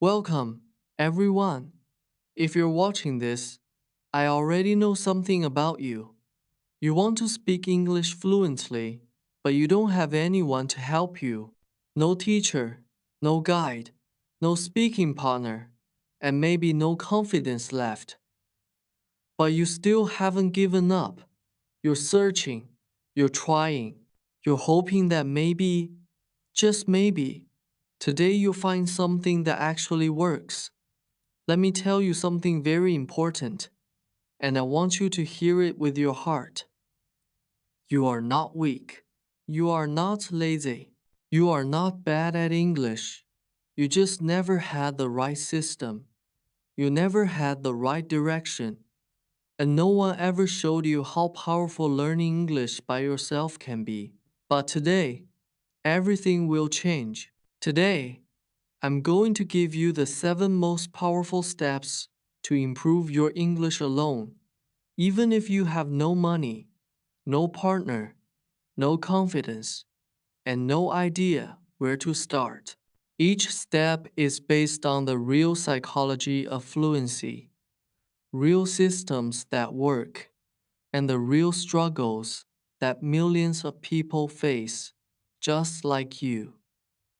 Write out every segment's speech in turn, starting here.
Welcome, everyone. If you're watching this, I already know something about you. You want to speak English fluently, but you don't have anyone to help you. No teacher, no guide, no speaking partner, and maybe no confidence left. But you still haven't given up. You're searching, you're trying, you're hoping that maybe, just maybe, today you'll find something that actually works. Let me tell you something very important, and I want you to hear it with your heart. You are not weak. You are not lazy. You are not bad at English. You just never had the right system. You never had the right direction. And no one ever showed you how powerful learning English by yourself can be. But today, everything will change. Today, I'm going to give you the 7 most powerful steps to improve your English alone, even if you have no money, no partner, no confidence, and no idea where to start. Each step is based on the real psychology of fluency, real systems that work, and the real struggles that millions of people face, just like you.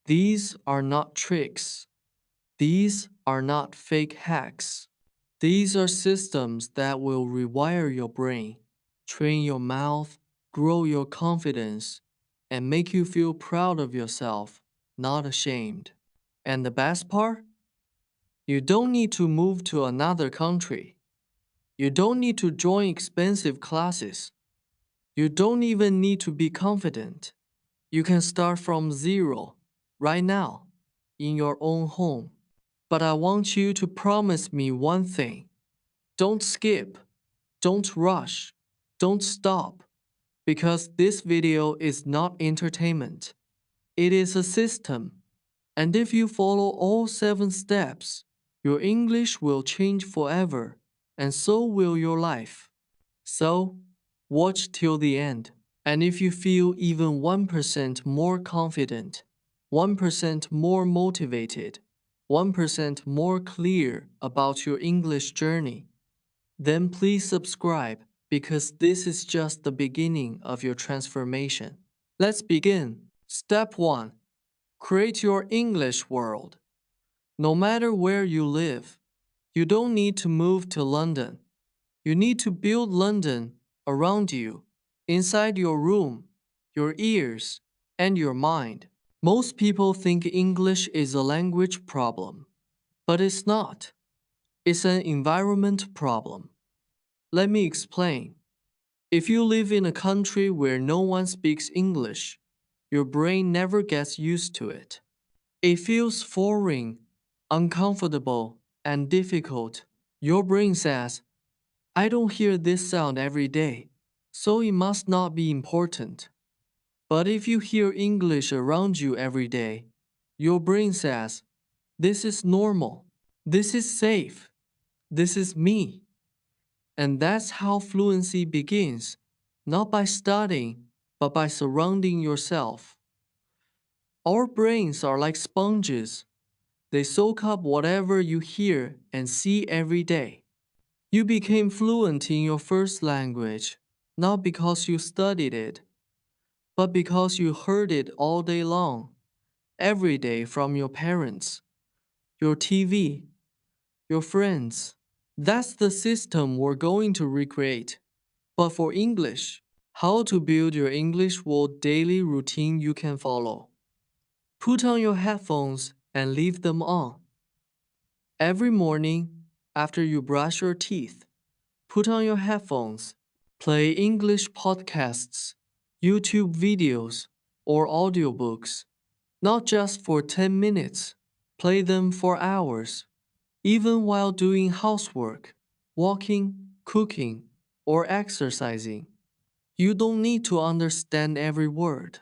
These are not tricks. These are not fake hacks. These are systems that will rewire your brain, train your mouth, grow your confidence, and make you feel proud of yourself, not ashamed. And the best part? You don't need to move to another country. You don't need to join expensive classes. You don't even need to be confident. You can start from zero, right now, in your own home. But I want you to promise me one thing. Don't skip, don't rush, don't stop, because this video is not entertainment. It is a system. And if you follow all 7 steps, your English will change forever, and so will your life. So, watch till the end. And if you feel even 1% more confident, 1% more motivated, 1% more clear about your English journey, then please subscribe because this is just the beginning of your transformation. Let's begin. Step 1. Create your English world. No matter where you live, you don't need to move to London. You need to build London around you, inside your room, your ears, and your mind. Most people think English is a language problem, but it's not. It's an environment problem. Let me explain. If you live in a country where no one speaks English, your brain never gets used to it. It feels foreign, uncomfortable, and difficult. Your brain says, I don't hear this sound every day, so it must not be important. But if you hear English around you every day, your brain says, this is normal, this is safe, this is me. And that's how fluency begins, not by studying, but by surrounding yourself. Our brains are like sponges. They soak up whatever you hear and see every day. You became fluent in your first language, not because you studied it, but because you heard it all day long, every day from your parents, your TV, your friends. That's the system we're going to recreate. But for English, how to build your English world daily routine you can follow. Put on your headphones and leave them on. Every morning, after you brush your teeth, put on your headphones. Play English podcasts, YouTube videos, or audiobooks. Not just for 10 minutes. Play them for hours. Even while doing housework, walking, cooking, or exercising. You don't need to understand every word.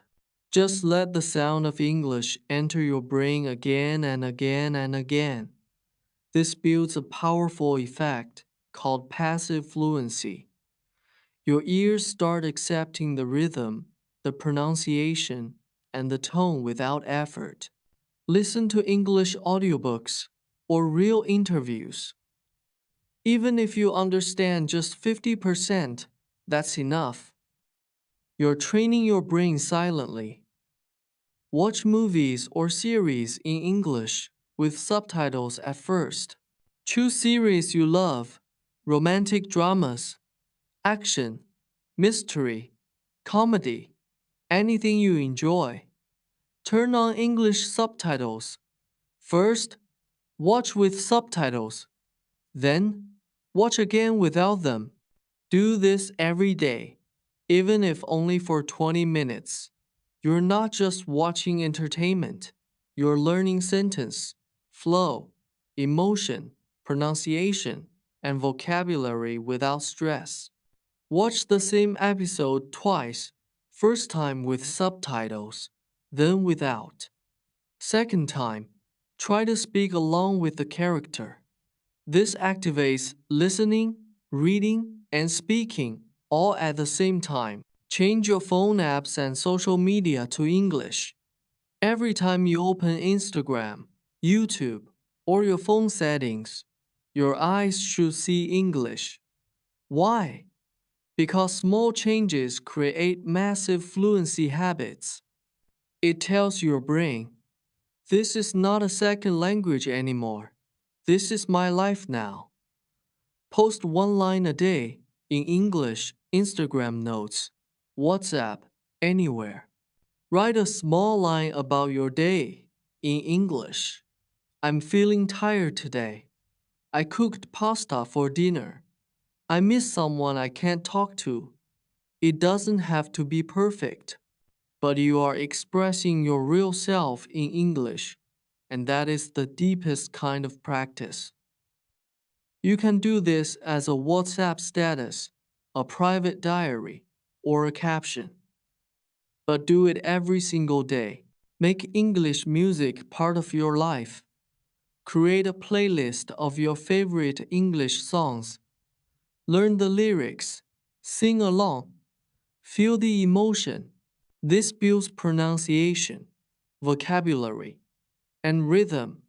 Just let the sound of English enter your brain again and again and again. This builds a powerful effect called passive fluency. Your ears start accepting the rhythm, the pronunciation, and the tone without effort. Listen to English audiobooks, or real interviews. Even if you understand just 50%, that's enough. You're training your brain silently. Watch movies or series in English with subtitles at first. Choose series you love, romantic dramas, action, mystery, comedy, anything you enjoy. Turn on English subtitles. First, watch with subtitles. Then, watch again without them. Do this every day, even if only for 20 minutes. You're not just watching entertainment, you're learning sentence, flow, emotion, pronunciation, and vocabulary without stress. Watch the same episode twice, first time with subtitles, then without. Second time, try to speak along with the character. This activates listening, reading, and speaking all at the same time. Change your phone apps and social media to English. Every time you open Instagram, YouTube, or your phone settings, your eyes should see English. Why? Because small changes create massive fluency habits. It tells your brain, this is not a second language anymore. This is my life now. Post one line a day in English, Instagram notes, WhatsApp, anywhere. Write a small line about your day in English. I'm feeling tired today. I cooked pasta for dinner. I miss someone I can't talk to. It doesn't have to be perfect, but you are expressing your real self in English, and that is the deepest kind of practice. You can do this as a WhatsApp status, a private diary, or a caption. But do it every single day. Make English music part of your life. Create a playlist of your favorite English songs. Learn the lyrics. Sing along. Feel the emotion. This builds pronunciation, vocabulary, and rhythm,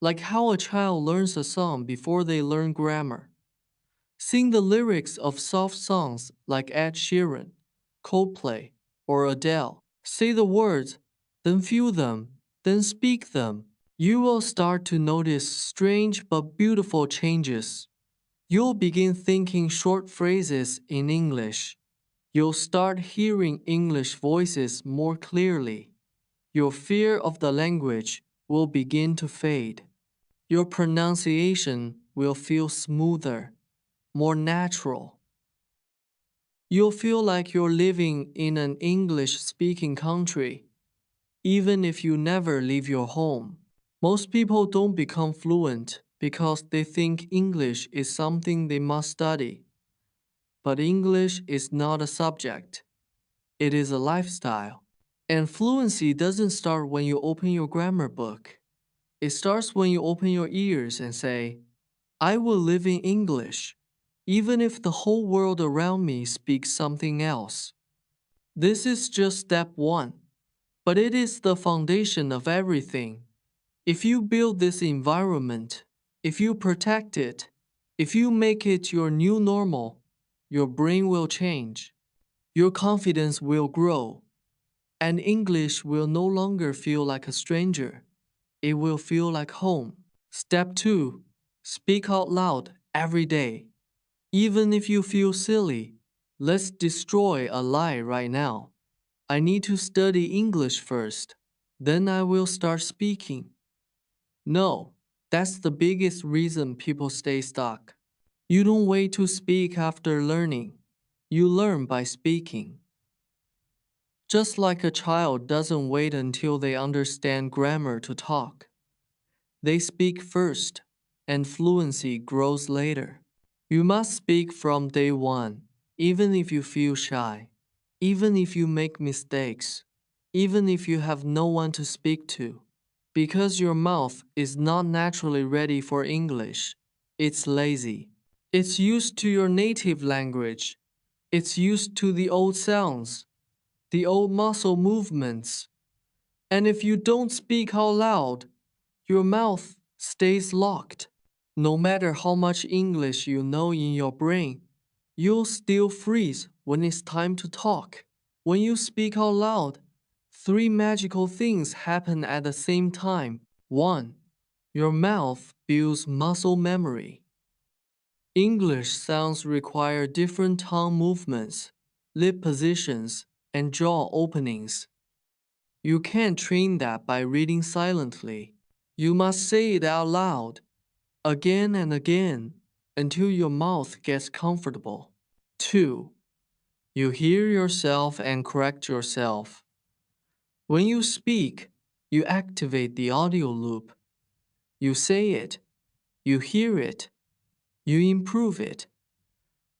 like how a child learns a song before they learn grammar. Sing the lyrics of soft songs like Ed Sheeran, Coldplay, or Adele. Say the words, then feel them, then speak them. You will start to notice strange but beautiful changes. You'll begin thinking short phrases in English. You'll start hearing English voices more clearly. Your fear of the language will begin to fade. Your pronunciation will feel smoother, more natural. You'll feel like you're living in an English-speaking country, even if you never leave your home. Most people don't become fluent because they think English is something they must study. But English is not a subject. It is a lifestyle. And fluency doesn't start when you open your grammar book. It starts when you open your ears and say, I will live in English, even if the whole world around me speaks something else. This is just step one, but it is the foundation of everything. If you build this environment, if you protect it, if you make it your new normal, your brain will change. Your confidence will grow, and English will no longer feel like a stranger. It will feel like home. Step 2. Speak out loud every day. Even if you feel silly, let's destroy a lie right now. I need to study English first, then I will start speaking. No, that's the biggest reason people stay stuck. You don't wait to speak after learning. You learn by speaking. Just like a child doesn't wait until they understand grammar to talk. They speak first, and fluency grows later. You must speak from day one, even if you feel shy, even if you make mistakes, even if you have no one to speak to. Because your mouth is not naturally ready for English. It's lazy. It's used to your native language. It's used to the old sounds, the old muscle movements. And if you don't speak out loud, your mouth stays locked. No matter how much English you know in your brain, you'll still freeze when it's time to talk. When you speak out loud, three magical things happen at the same time. 1. Your mouth builds muscle memory. English sounds require different tongue movements, lip positions, and jaw openings. You can't train that by reading silently. You must say it out loud, again and again, until your mouth gets comfortable. 2. You hear yourself and correct yourself. When you speak, you activate the audio loop. You say it, you hear it, you improve it.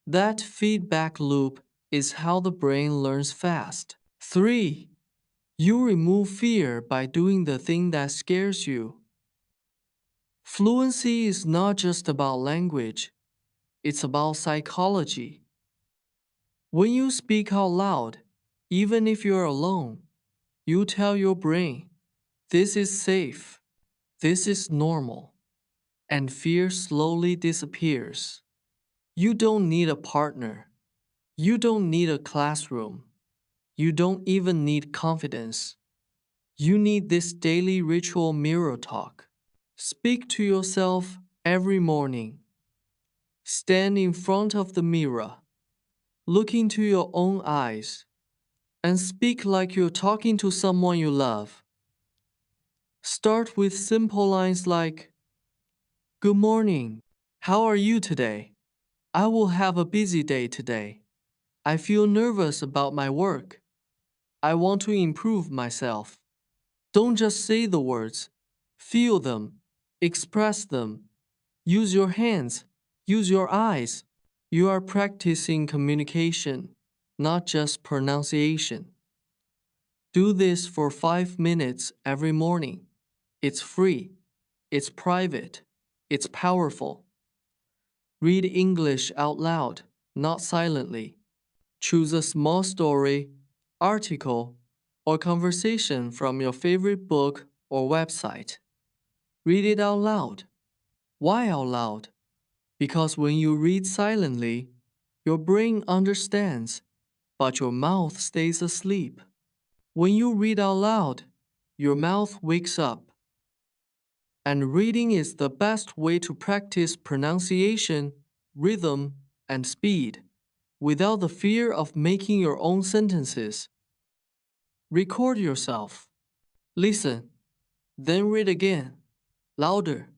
That feedback loop is how the brain learns fast. 3. You remove fear by doing the thing that scares you. Fluency is not just about language, it's about psychology. When you speak out loud, even if you're alone, you tell your brain, this is safe, this is normal, and fear slowly disappears. You don't need a partner. You don't need a classroom. You don't even need confidence. You need this daily ritual mirror talk. Speak to yourself every morning. Stand in front of the mirror. Look into your own eyes and speak like you're talking to someone you love. Start with simple lines like, good morning. How are you today? I will have a busy day today. I feel nervous about my work. I want to improve myself. Don't just say the words. Feel them. Express them. Use your hands. Use your eyes. You are practicing communication, not just pronunciation. Do this for 5 minutes every morning. It's free. It's private. It's powerful. Read English out loud, not silently. Choose a small story, article, or conversation from your favorite book or website. Read it out loud. Why out loud? Because when you read silently, your brain understands, but your mouth stays asleep. When you read out loud, your mouth wakes up. And reading is the best way to practice pronunciation, rhythm, and speed, without the fear of making your own sentences. Record yourself. Listen. Then read again. Louder,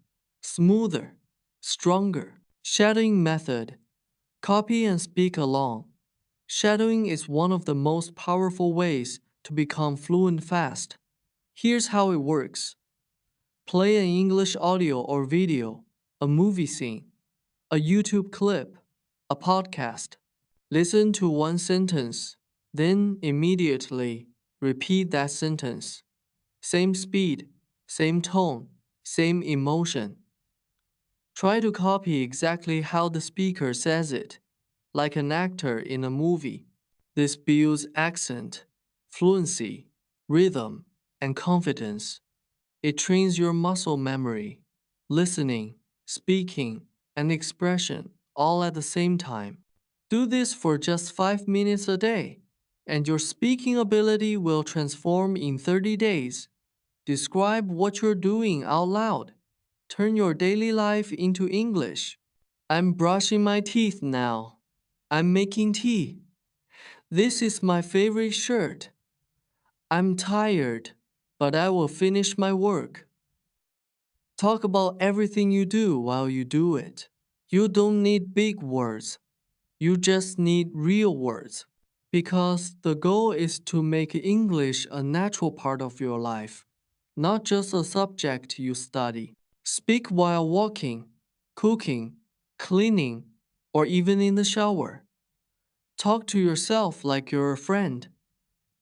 smoother, stronger. Shadowing method. Copy and speak along. Shadowing is one of the most powerful ways to become fluent fast. Here's how it works. Play an English audio or video, a movie scene, a YouTube clip, a podcast. Listen to one sentence, then immediately repeat that sentence. Same speed, same tone, same emotion. Try to copy exactly how the speaker says it, like an actor in a movie. This builds accent, fluency, rhythm, and confidence. It trains your muscle memory, listening, speaking, and expression all at the same time. Do this for just 5 minutes a day, and your speaking ability will transform in 30 days. Describe what you're doing out loud. Turn your daily life into English. I'm brushing my teeth now. I'm making tea. This is my favorite shirt. I'm tired, but I will finish my work. Talk about everything you do while you do it. You don't need big words. You just need real words. Because the goal is to make English a natural part of your life, not just a subject you study. Speak while walking, cooking, cleaning, or even in the shower. Talk to yourself like you're a friend.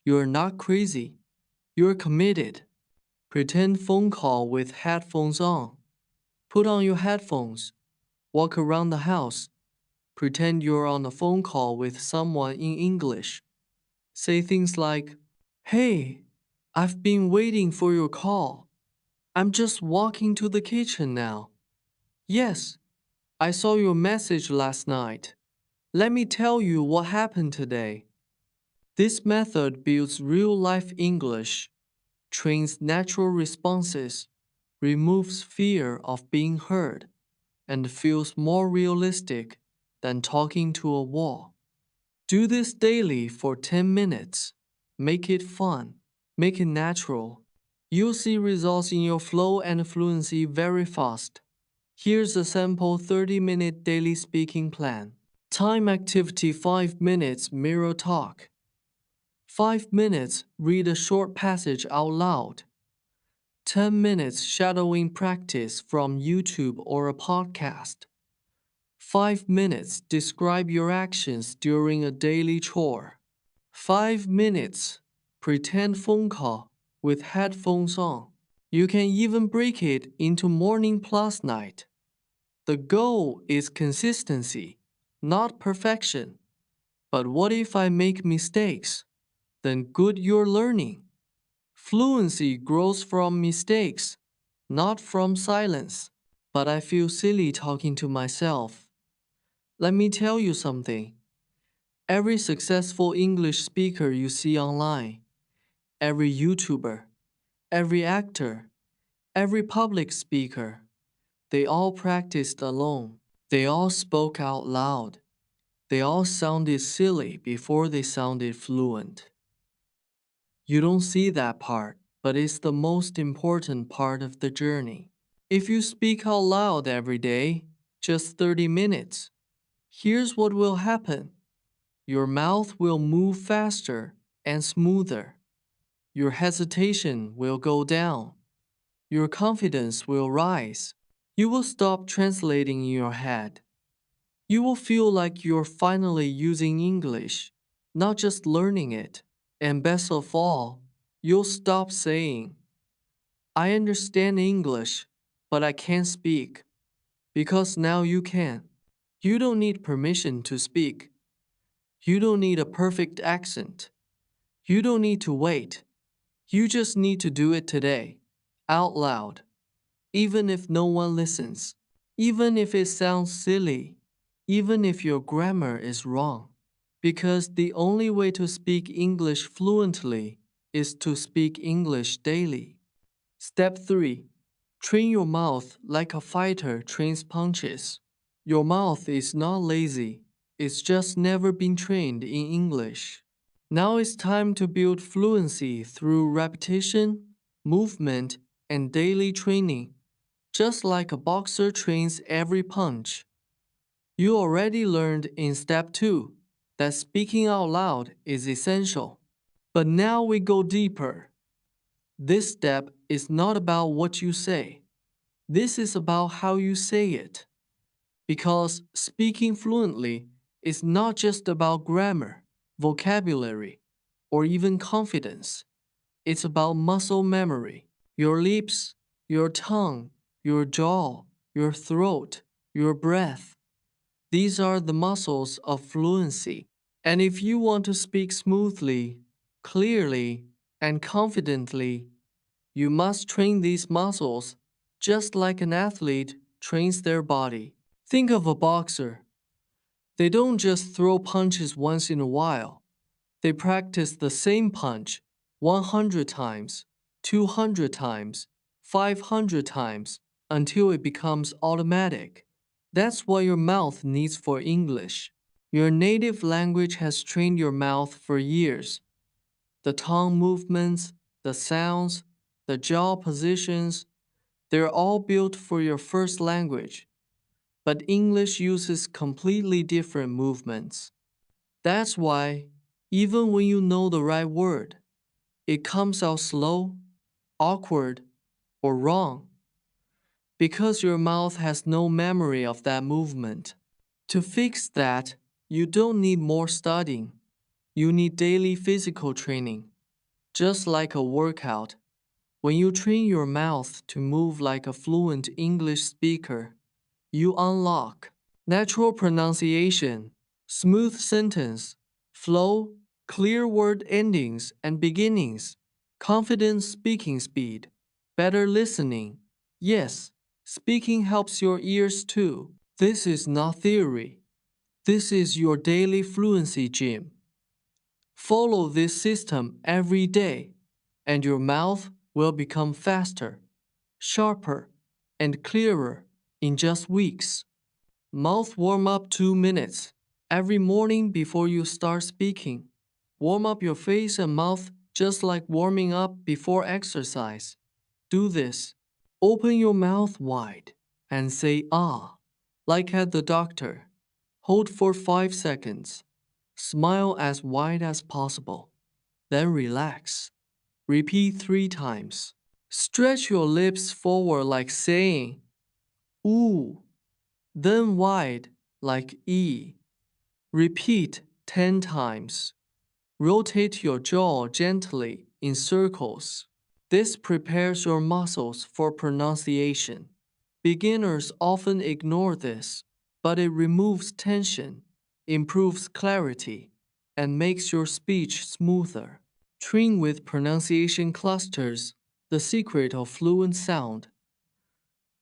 You're not crazy. You're committed. Pretend phone call with headphones on. Put on your headphones. Walk around the house. Pretend you're on a phone call with someone in English. Say things like, hey, I've been waiting for your call. I'm just walking to the kitchen now. Yes, I saw your message last night. Let me tell you what happened today. This method builds real-life English, trains natural responses, removes fear of being heard, and feels more realistic than talking to a wall. Do this daily for 10 minutes. Make it fun. Make it natural. You'll see results in your flow and fluency very fast. Here's a sample 30-minute daily speaking plan. Time activity 5 minutes mirror talk. 5 minutes read a short passage out loud. 10 minutes shadowing practice from YouTube or a podcast. 5 minutes describe your actions during a daily chore. 5 minutes pretend phone call with headphones on. You can even break it into morning plus night. The goal is consistency, not perfection. But what if I make mistakes? Then good, you're learning. Fluency grows from mistakes, not from silence. But I feel silly talking to myself. Let me tell you something. Every successful English speaker you see online, every YouTuber, every actor, every public speaker, they all practiced alone. They all spoke out loud. They all sounded silly before they sounded fluent. You don't see that part, but it's the most important part of the journey. If you speak out loud every day, just 30 minutes, here's what will happen. Your mouth will move faster and smoother. Your hesitation will go down. Your confidence will rise. You will stop translating in your head. You will feel like you're finally using English, not just learning it. And best of all, you'll stop saying, I understand English, but I can't speak. Because now you can. You don't need permission to speak. You don't need a perfect accent. You don't need to wait. You just need to do it today, out loud, even if no one listens, even if it sounds silly, even if your grammar is wrong. Because the only way to speak English fluently is to speak English daily. Step 3. Train your mouth like a fighter trains punches. Your mouth is not lazy, it's just never been trained in English. Now it's time to build fluency through repetition, movement, and daily training, just like a boxer trains every punch. You already learned in step 2 that speaking out loud is essential. But now we go deeper. This step is not about what you say. This is about how you say it. Because speaking fluently is not just about grammar, vocabulary, or even confidence. It's about muscle memory. Your lips, your tongue, your jaw, your throat, your breath. These are the muscles of fluency. And if you want to speak smoothly, clearly, and confidently, you must train these muscles just like an athlete trains their body. Think of a boxer. They don't just throw punches once in a while. They practice the same punch 100 times, 200 times, 500 times until it becomes automatic. That's what your mouth needs for English. Your native language has trained your mouth for years. The tongue movements, the sounds, the jaw positions, they're all built for your first language. But English uses completely different movements. That's why, even when you know the right word, it comes out slow, awkward, or wrong. Because your mouth has no memory of that movement. To fix that, you don't need more studying. You need daily physical training. Just like a workout, when you train your mouth to move like a fluent English speaker, you unlock natural pronunciation, smooth sentence, flow, clear word endings and beginnings, confident speaking speed. better listening. Yes, speaking helps your ears too. This is not theory. This is your daily fluency gym. Follow this system every day, and your mouth will become faster, sharper, and clearer in just weeks. Mouth warm up 2 minutes every morning before you start speaking. Warm up your face and mouth just like warming up before exercise. Do this. Open your mouth wide and say ah, like at the doctor. Hold for 5 seconds. Smile as wide as possible. Then relax. Repeat 3 times. Stretch your lips forward like saying ooh, then wide like e. Repeat 10 times. Rotate your jaw gently in circles. This prepares your muscles for pronunciation. Beginners often ignore this, but it removes tension, improves clarity, and makes your speech smoother. Train with pronunciation clusters, the secret of fluent sound.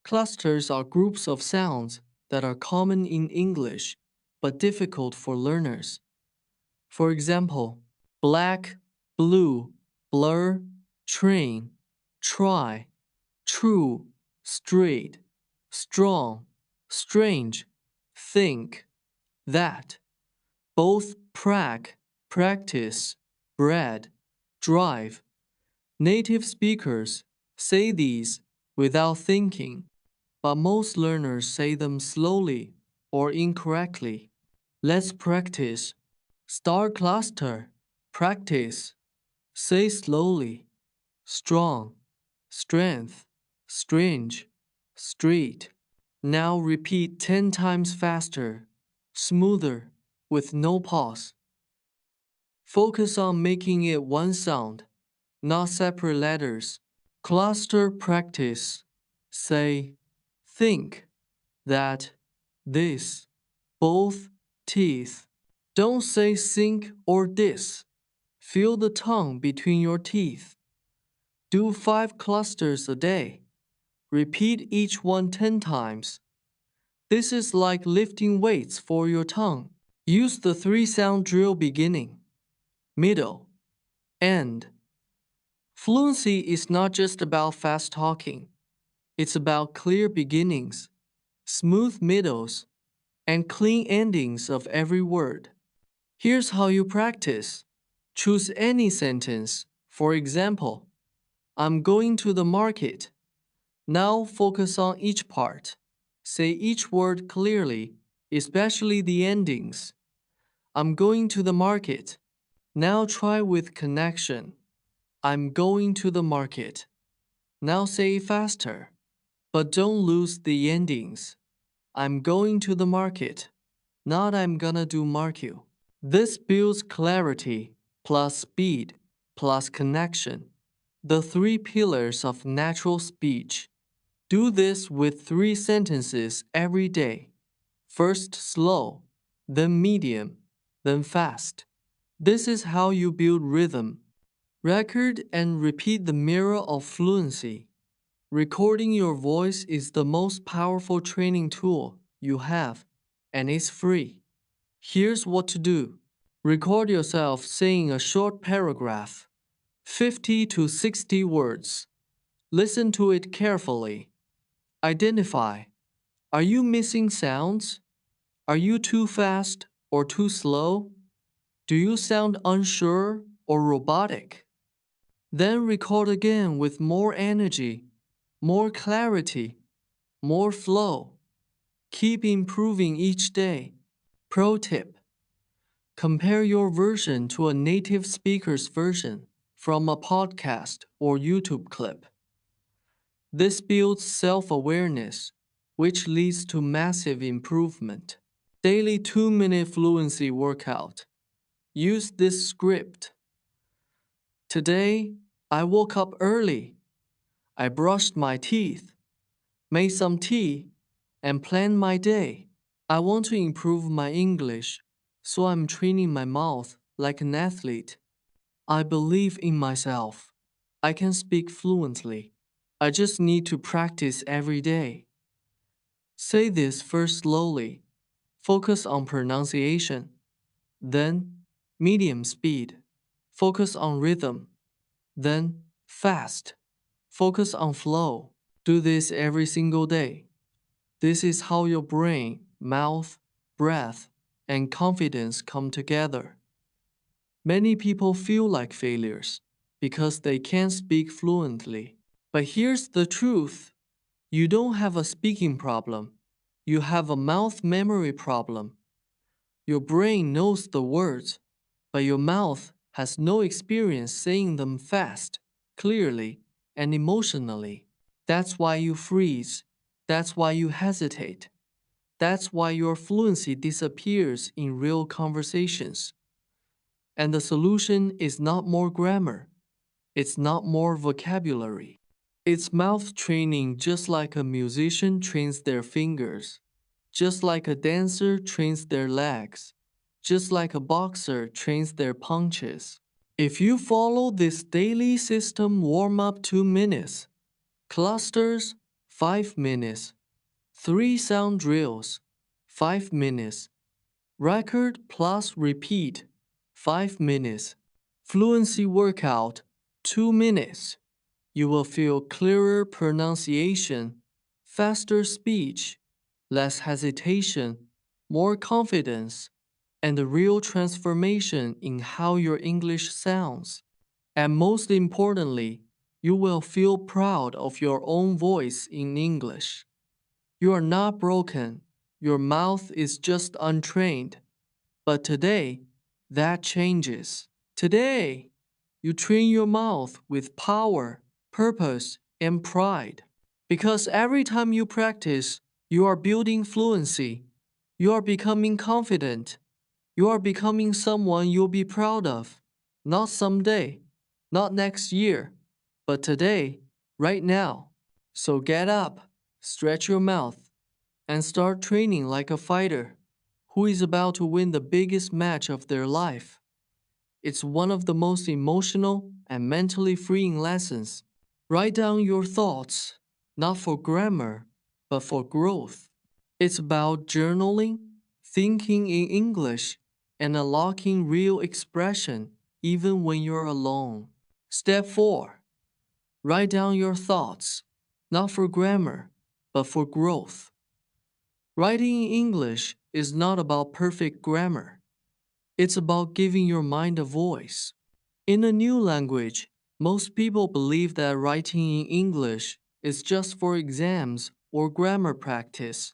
Clusters are groups of sounds that are common in English but difficult for learners. For example, black, blue, blur, train, try, true, straight, strong, strange, think, that. Both practice, bread, drive. Native speakers say these without thinking, but most learners say them slowly or incorrectly. Let's practice. Star cluster. Practice. Say slowly. Strong. Strength. Strange. Street. Now repeat 10 times faster. Smoother. With no pause. Focus on making it one sound, not separate letters. Cluster practice. Say, think, that, this, both, teeth. Don't say sink or this. Feel the tongue between your teeth. Do 5 clusters a day. Repeat each one 10 times. This is like lifting weights for your tongue. Use the 3-sound drill: beginning, middle, end. Fluency is not just about fast talking. It's about clear beginnings, smooth middles, and clean endings of every word. Here's how you practice. Choose any sentence. For example, I'm going to the market. Now focus on each part. Say each word clearly, especially the endings. I'm going to the market. Now try with connection. I'm going to the market. Now say it faster, but don't lose the endings. I'm going to the market. Not I'm gonna do mark you. This builds clarity, plus speed, plus connection. The 3 pillars of natural speech. Do this with 3 sentences every day. First slow, then medium, then fast. This is how you build rhythm. Record and repeat the mirror of fluency. Recording your voice is the most powerful training tool you have, and it's free. Here's what to do. Record yourself saying a short paragraph, 50 to 60 words. Listen to it carefully. Identify. Are you missing sounds? Are you too fast or too slow? Do you sound unsure or robotic? Then record again with more energy, more clarity, more flow. Keep improving each day. Pro tip. Compare your version to a native speaker's version from a podcast or YouTube clip. This builds self-awareness, which leads to massive improvement. Daily 2-minute fluency workout. Use this script. Today, I woke up early. I brushed my teeth, made some tea, and planned my day. I want to improve my English, so I'm training my mouth like an athlete. I believe in myself. I can speak fluently. I just need to practice every day. Say this first slowly. Focus on pronunciation. Then, medium speed. Focus on rhythm. Then, fast. Focus on flow. Do this every single day. This is how your brain, mouth, breath, and confidence come together. Many people feel like failures because they can't speak fluently. But here's the truth. You don't have a speaking problem. You have a mouth memory problem. Your brain knows the words, but your mouth has no experience saying them fast, clearly, and emotionally. That's why you freeze. That's why you hesitate. That's why your fluency disappears in real conversations. And the solution is not more grammar. It's not more vocabulary. It's mouth training, just like a musician trains their fingers, just like a dancer trains their legs, just like a boxer trains their punches. If you follow this daily system, warm up 2 minutes, clusters 5 minutes, 3 sound drills 5 minutes, record plus repeat 5 minutes, fluency workout 2 minutes, you will feel clearer pronunciation, faster speech, less hesitation, more confidence, and a real transformation in how your English sounds. And most importantly, you will feel proud of your own voice in English. You are not broken, your mouth is just untrained. But today, that changes. Today, you train your mouth with power, purpose, and pride. Because every time you practice, you are building fluency. You are becoming confident. You are becoming someone you'll be proud of. Not someday, not next year, but today, right now. So get up, stretch your mouth, and start training like a fighter who is about to win the biggest match of their life. It's one of the most emotional and mentally freeing lessons. Write down your thoughts, not for grammar, but for growth. It's about journaling, thinking in English, and unlocking real expression even when you're alone. Step 4. Write down your thoughts, not for grammar, but for growth. Writing in English is not about perfect grammar. It's about giving your mind a voice. In a new language, most people believe that writing in English is just for exams or grammar practice.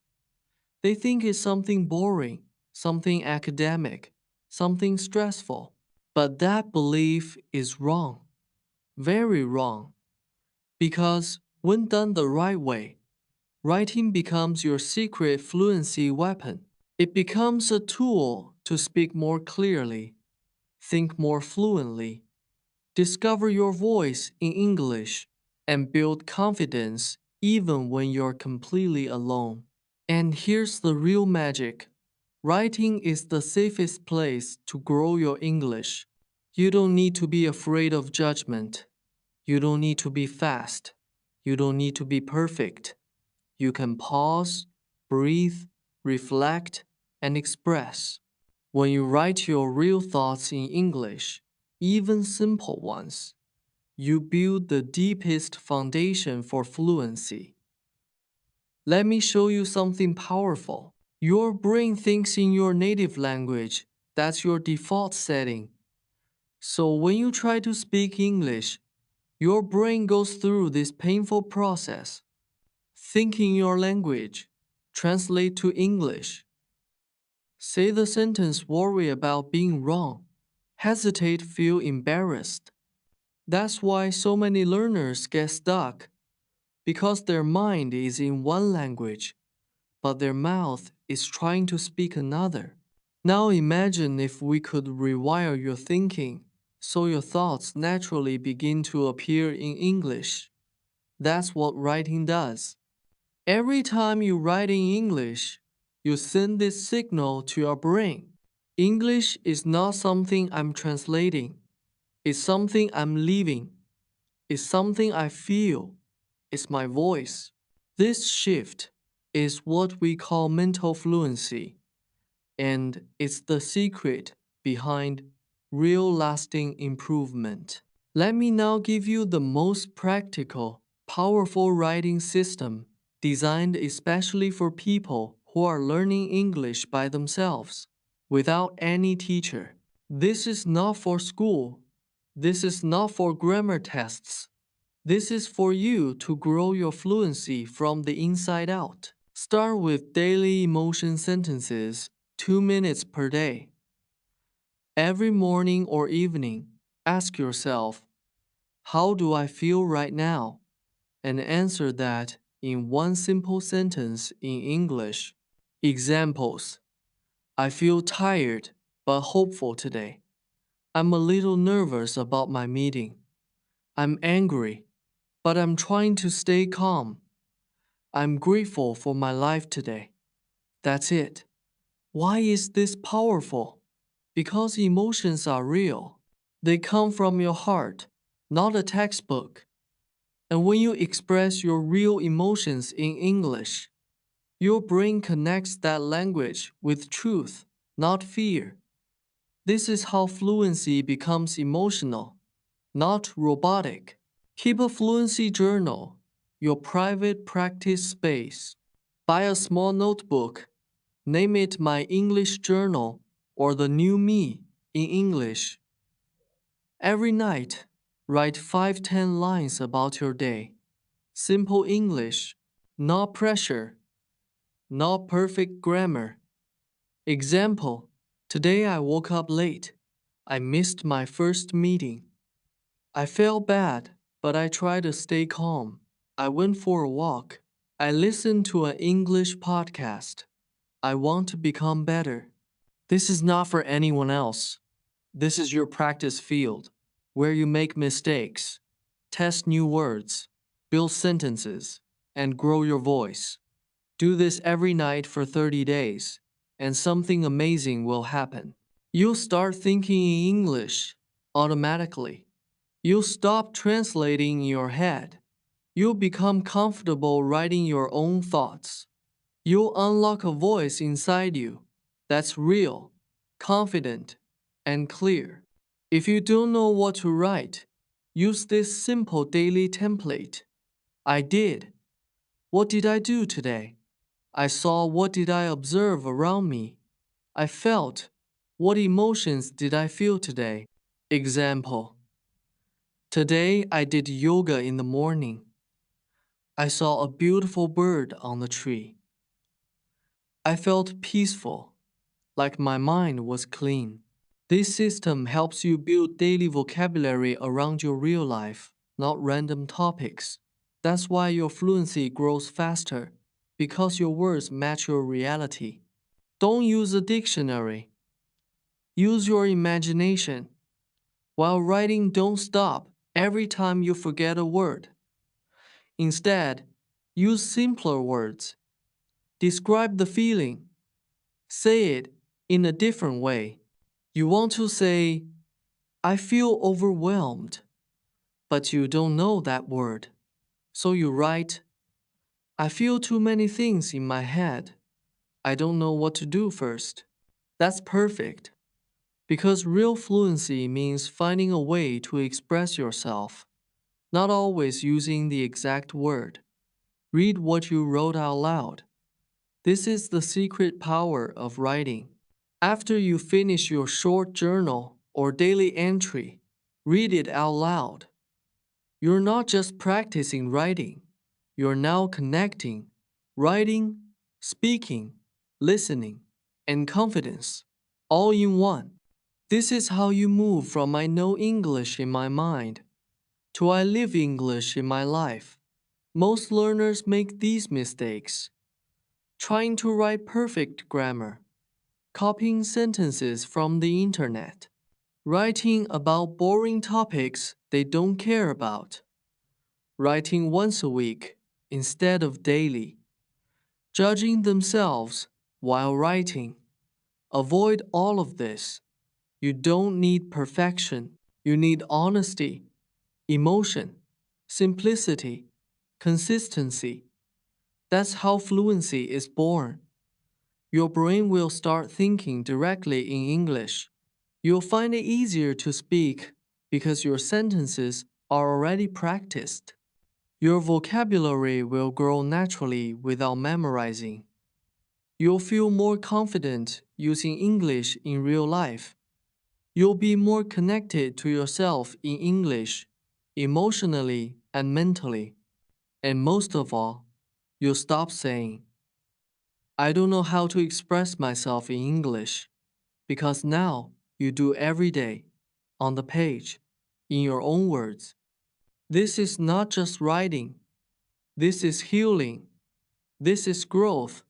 They think it's something boring, something academic, something stressful. But that belief is wrong, very wrong. Because when done the right way, writing becomes your secret fluency weapon. It becomes a tool to speak more clearly, think more fluently, discover your voice in English, and build confidence even when you're completely alone. And here's the real magic. Writing is the safest place to grow your English. You don't need to be afraid of judgment. You don't need to be fast. You don't need to be perfect. You can pause, breathe, reflect, and express. When you write your real thoughts in English, even simple ones, you build the deepest foundation for fluency. Let me show you something powerful. Your brain thinks in your native language. That's your default setting. So when you try to speak English, your brain goes through this painful process. Think in your language. Translate to English. Say the sentence, worry about being wrong. Hesitate, feel embarrassed. That's why so many learners get stuck, because their mind is in one language, but their mouth is trying to speak another. Now imagine if we could rewire your thinking so your thoughts naturally begin to appear in English. That's what writing does. Every time you write in English, you send this signal to your brain. English is not something I'm translating. It's something I'm living. It's something I feel. it's my voice. This shift is what we call mental fluency, and it's the secret behind real lasting improvement. Let me now give you the most practical, powerful writing system designed especially for people who are learning English by themselves, without any teacher. This is not for school. This is not for grammar tests. This is for you to grow your fluency from the inside out. Start with daily emotion sentences, 2 minutes per day. Every morning or evening, ask yourself, how do I feel right now? And answer that in one simple sentence in English. Examples: I feel tired but hopeful today. I'm a little nervous about my meeting. I'm angry, but I'm trying to stay calm. I'm grateful for my life today. That's it. Why is this powerful? Because emotions are real. They come from your heart, not a textbook. And when you express your real emotions in English, your brain connects that language with truth, not fear. This is how fluency becomes emotional, not robotic. Keep a fluency journal, your private practice space. Buy a small notebook. Name it My English Journal or The New Me in English. Every night, write 5-10 lines about your day. Simple English, not pressure, not perfect grammar. Example: today I woke up late. I missed my first meeting. I felt bad, but I tried to stay calm. I went for a walk. I listened to an English podcast. I want to become better. This is not for anyone else. This is your practice field, where you make mistakes, test new words, build sentences, and grow your voice. Do this every night for 30 days, and something amazing will happen. You'll start thinking in English automatically. You'll stop translating in your head. You'll become comfortable writing your own thoughts. You'll unlock a voice inside you that's real, confident, and clear. If you don't know what to write, use this simple daily template. I did. What did I do today? I saw. What did I observe around me? I felt. What emotions did I feel today? Example: today I did yoga in the morning. I saw a beautiful bird on the tree. I felt peaceful, like my mind was clean. This system helps you build daily vocabulary around your real life, not random topics. That's why your fluency grows faster, because your words match your reality. Don't use a dictionary. Use your imagination. While writing, don't stop every time you forget a word. Instead, use simpler words. Describe the feeling. Say it in a different way. You want to say, I feel overwhelmed, but you don't know that word. So you write, I feel too many things in my head. I don't know what to do first. That's perfect, because real fluency means finding a way to express yourself, not always using the exact word. Read what you wrote out loud. This is the secret power of writing. After you finish your short journal or daily entry, read it out loud. You're not just practicing writing, you're now connecting writing, speaking, listening, and confidence all in one. This is how you move from I know English in my mind to I live English in my life. Most learners make these mistakes: trying to write perfect grammar, copying sentences from the internet, writing about boring topics they don't care about, writing once a week instead of daily, judging themselves while writing. Avoid all of this. You don't need perfection. You need honesty, emotion, simplicity, Consistency. That's how fluency is born. Your brain will start thinking directly in English. You'll find it easier to speak because your sentences are already practiced. Your vocabulary will grow naturally without memorizing. You'll feel more confident using English in real life. You'll be more connected to yourself in English, emotionally and mentally. And most of all, you'll stop saying, I don't know how to express myself in English, because now you do every day, on the page, in your own words. This is not just writing. This is healing. This is growth.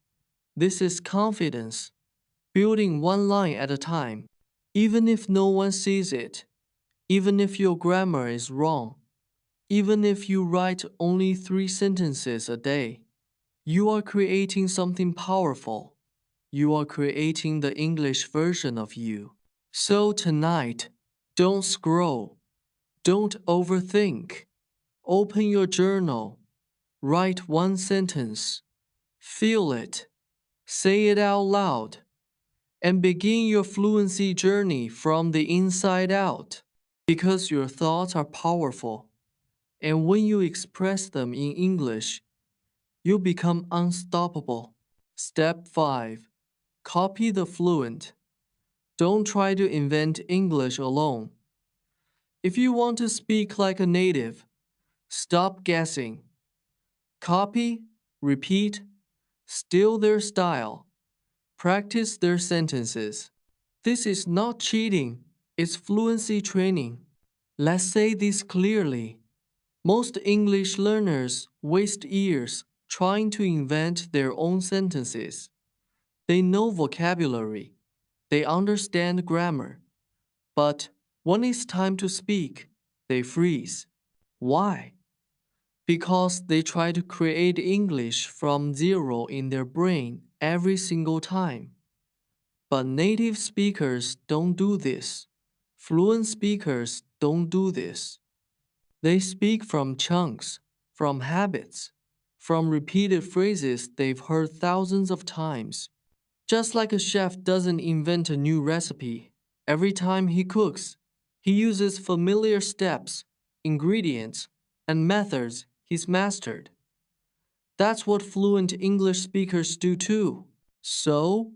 This is confidence. Building one line at a time. Even if no one sees it, even if your grammar is wrong, even if you write only 3 sentences a day, you are creating something powerful. You are creating the English version of you. So tonight, don't scroll. Don't overthink. Open your journal. Write one sentence. Feel it. Say it out loud. And begin your fluency journey from the inside out. Because your thoughts are powerful. And when you express them in English, you become unstoppable. Step 5. Copy the fluent. Don't try to invent English alone. If you want to speak like a native, stop guessing. Copy, repeat, steal their style, practice their sentences. This is not cheating, it's fluency training. Let's say this clearly. Most English learners waste years trying to invent their own sentences. They know vocabulary, they understand grammar, but when it's time to speak, they freeze. Why? Because they try to create English from zero in their brain every single time. But native speakers don't do this. Fluent speakers don't do this. They speak from chunks, from habits, from repeated phrases they've heard thousands of times. Just like a chef doesn't invent a new recipe. Every time he cooks, he uses familiar steps, ingredients, and methods he's mastered. That's what fluent English speakers do too. So,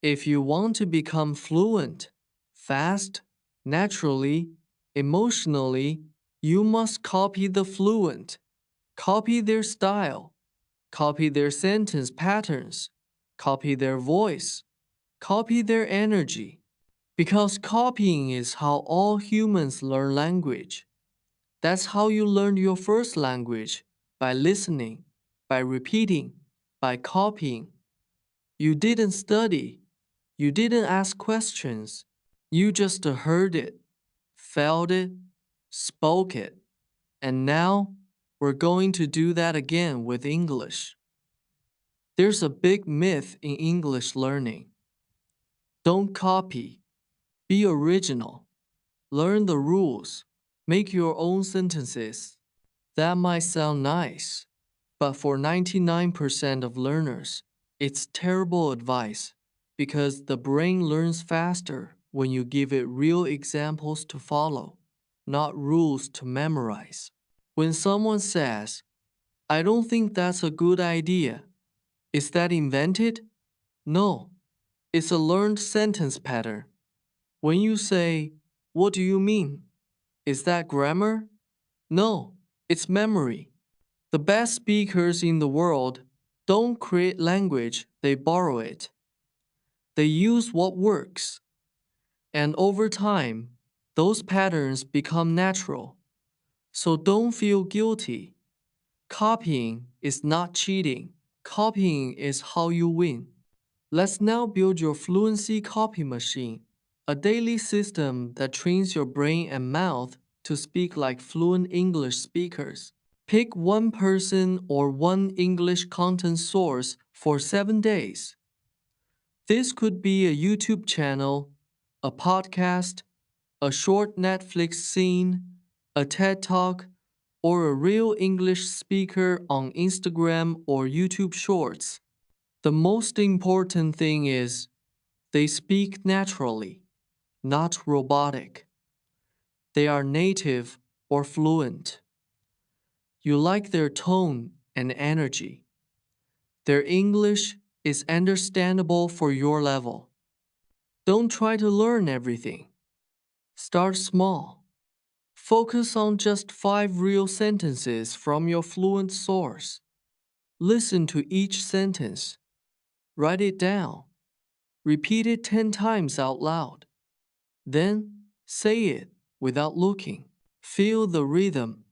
if you want to become fluent, fast, naturally, emotionally, you must copy the fluent. Copy their style. Copy their sentence patterns. Copy their voice. Copy their energy. Because copying is how all humans learn language. That's how you learned your first language, by listening, by repeating, by copying. You didn't study. You didn't ask questions. You just heard it, felt it, spoke it. And now we're going to do that again with English. There's a big myth in English learning. Don't copy. Be original. Learn the rules. Make your own sentences. That might sound nice, but for 99% of learners, it's terrible advice because the brain learns faster when you give it real examples to follow, not rules to memorize. When someone says, I don't think that's a good idea, is that invented? No, it's a learned sentence pattern. When you say, what do you mean? Is that grammar? No, it's memory. The best speakers in the world don't create language, they borrow it. They use what works. And over time, those patterns become natural. So don't feel guilty. Copying is not cheating. Copying is how you win. Let's now build your fluency copy machine, a daily system that trains your brain and mouth to speak like fluent English speakers. Pick one person or one English content source for 7 days. This could be a YouTube channel, a podcast, a short Netflix scene, a TED Talk, or a real English speaker on Instagram or YouTube Shorts. The most important thing is they speak naturally, not robotic. They are native or fluent. You like their tone and energy. Their English is understandable for your level. Don't try to learn everything. Start small. Focus on just 5 real sentences from your fluent source. Listen to each sentence. Write it down. Repeat it 10 times out loud. Then say it without looking. Feel the rhythm.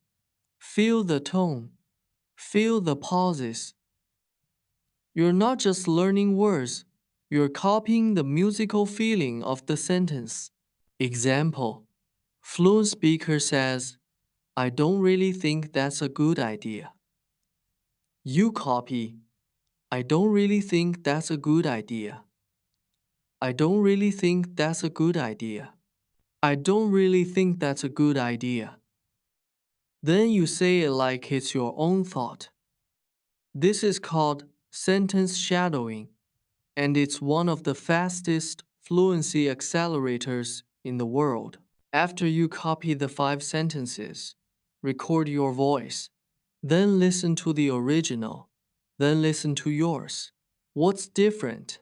Feel the tone. Feel the pauses. You're not just learning words, you're copying the musical feeling of the sentence. Example: fluent speaker says, I don't really think that's a good idea. You copy, I don't really think that's a good idea. I don't really think that's a good idea. I don't really think that's a good idea. Then you say it like it's your own thought. This is called sentence shadowing, and it's one of the fastest fluency accelerators in the world. After you copy the 5 sentences, record your voice, then listen to the original, then listen to yours. What's different?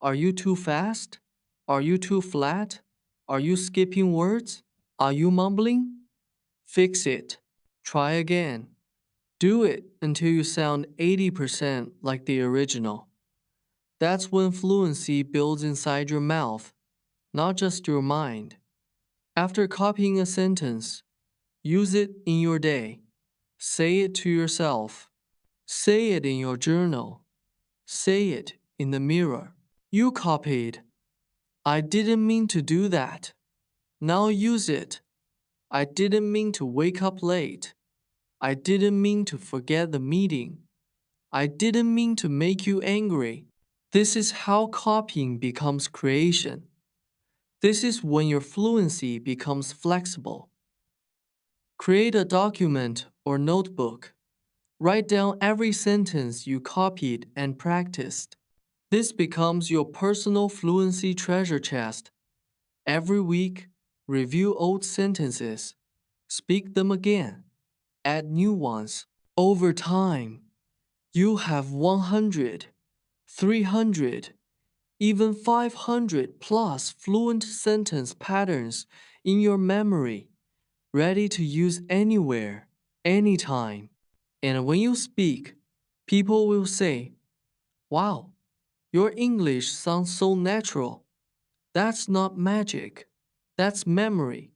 Are you too fast? Are you too flat? Are you skipping words? Are you mumbling? Fix it. Try again. Do it until you sound 80% like the original. That's when fluency builds inside your mouth, not just your mind. After copying a sentence, use it in your day. Say it to yourself. Say it in your journal. Say it in the mirror. You copied. I didn't mean to do that. Now use it. I didn't mean to wake up late. I didn't mean to forget the meeting. I didn't mean to make you angry. This is how copying becomes creation. This is when your fluency becomes flexible. Create a document or notebook. Write down every sentence you copied and practiced. This becomes your personal fluency treasure chest. Every week, review old sentences. Speak them again. Add new ones. Over time, you have 100, 300, even 500 plus fluent sentence patterns in your memory, ready to use anywhere, anytime. And when you speak, people will say, wow, your English sounds so natural. That's not magic. That's memory.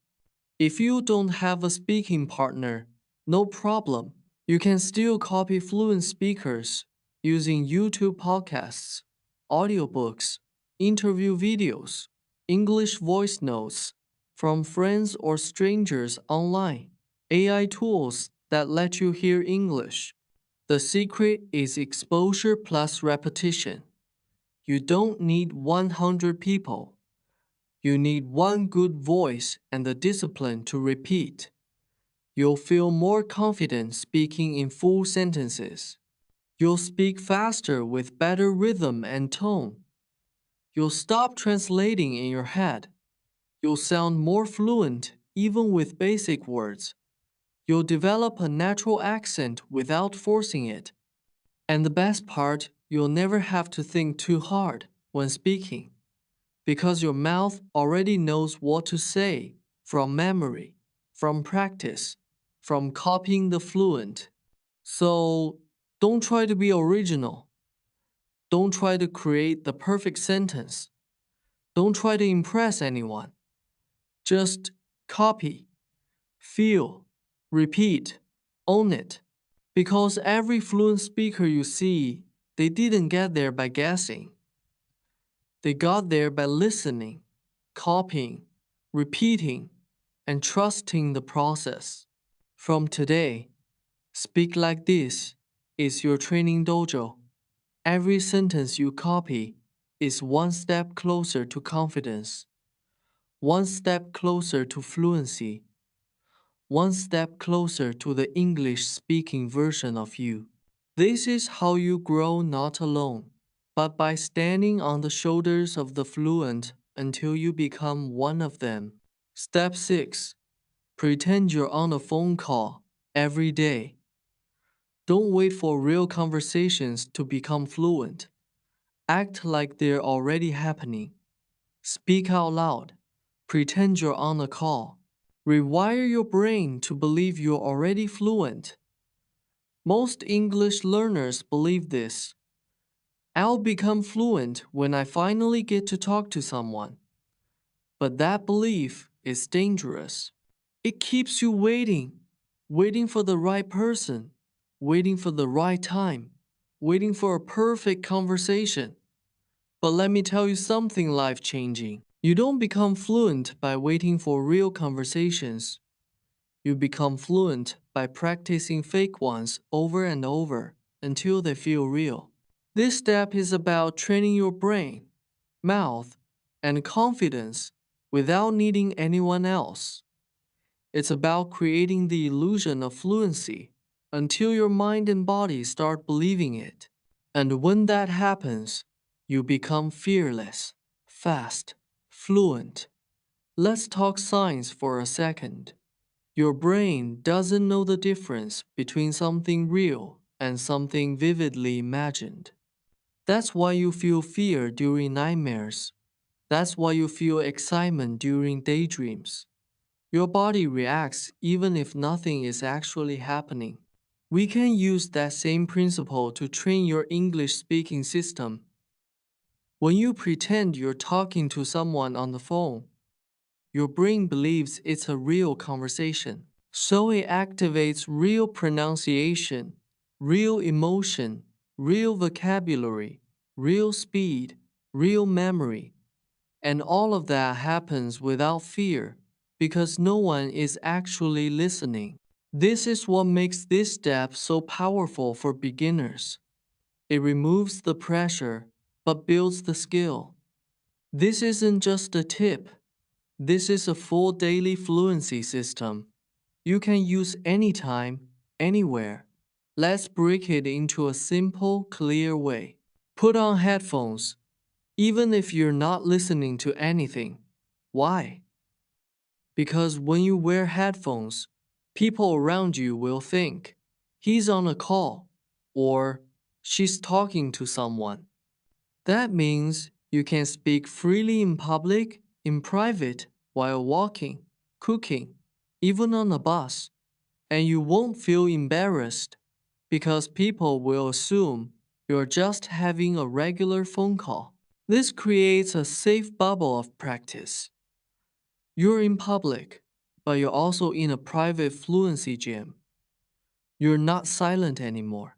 If you don't have a speaking partner, no problem. You can still copy fluent speakers using YouTube podcasts, audiobooks, interview videos, English voice notes from friends or strangers online, AI tools that let you hear English. The secret is exposure plus repetition. You don't need 100 people. You need one good voice and the discipline to repeat. You'll feel more confident speaking in full sentences. You'll speak faster with better rhythm and tone. You'll stop translating in your head. You'll sound more fluent even with basic words. You'll develop a natural accent without forcing it. And the best part, you'll never have to think too hard when speaking, because your mouth already knows what to say from memory, from practice, from copying the fluent. So don't try to be original. Don't try to create the perfect sentence. Don't try to impress anyone. Just copy, feel, repeat, own it. Because every fluent speaker you see, they didn't get there by guessing. They got there by listening, copying, repeating, and trusting the process. From today, Speak Like This is your training dojo. Every sentence you copy is one step closer to confidence, one step closer to fluency, one step closer to the English-speaking version of you. This is how you grow not alone, but by standing on the shoulders of the fluent until you become one of them. Step 6. Pretend you're on a phone call every day. Don't wait for real conversations to become fluent. Act like they're already happening. Speak out loud. Pretend you're on a call. Rewire your brain to believe you're already fluent. Most English learners believe this. I'll become fluent when I finally get to talk to someone. But that belief is dangerous. It keeps you waiting for the right person, waiting for the right time, waiting for a perfect conversation. But let me tell you something life-changing. You don't become fluent by waiting for real conversations. You become fluent by practicing fake ones over and over until they feel real. This step is about training your brain, mouth, and confidence without needing anyone else. It's about creating the illusion of fluency until your mind and body start believing it. And when that happens, you become fearless, fast, fluent. Let's talk science for a second. Your brain doesn't know the difference between something real and something vividly imagined. That's why you feel fear during nightmares. That's why you feel excitement during daydreams. Your body reacts even if nothing is actually happening. We can use that same principle to train your English speaking system. When you pretend you're talking to someone on the phone, your brain believes it's a real conversation. So it activates real pronunciation, real emotion, real vocabulary, real speed, real memory. And all of that happens without fear because no one is actually listening. This is what makes this step so powerful for beginners. It removes the pressure but builds the skill. This isn't just a tip. This is a full daily fluency system. You can use anytime, anywhere. Let's break it into a simple, clear way. Put on headphones, even if you're not listening to anything. Why? Because when you wear headphones, people around you will think, he's on a call, or she's talking to someone. That means you can speak freely in public, in private, while walking, cooking, even on a bus. And you won't feel embarrassed because people will assume you're just having a regular phone call. This creates a safe bubble of practice. You're in public, but you're also in a private fluency gym. You're not silent anymore.